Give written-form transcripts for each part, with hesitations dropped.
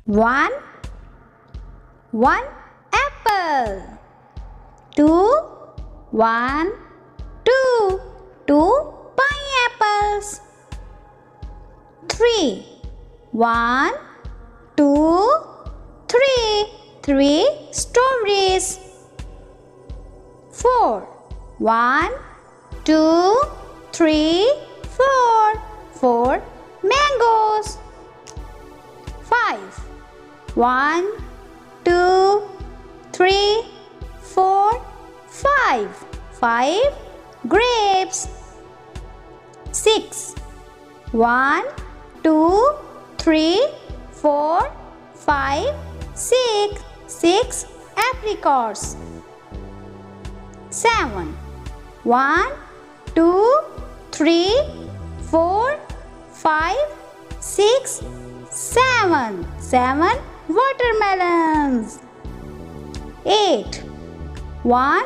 One apple. Two, one, two pineapples. Three, one, two, three strawberries. Four, one, two, three, four mangoes. Five, one, two, three, four, five grapes. Six, one, two, three, four, five, six apricots. Seven, one, two, three, four, five, six, seven watermelons. Eight, one,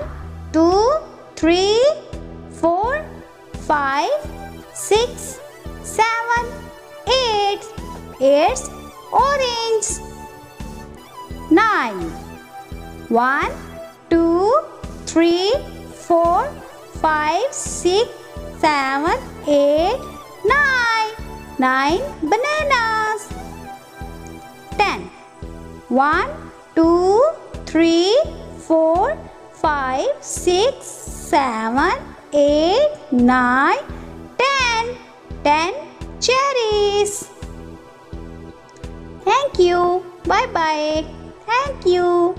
two, three, four, five, six, seven, eight orange. Nine, one, two, three, four, five, six, seven, eight, nine bananas. 10, 1, 2, 3, 4, 5, 6, 7, 8, 9, 10 cherries. Thank you. Bye bye. Thank you.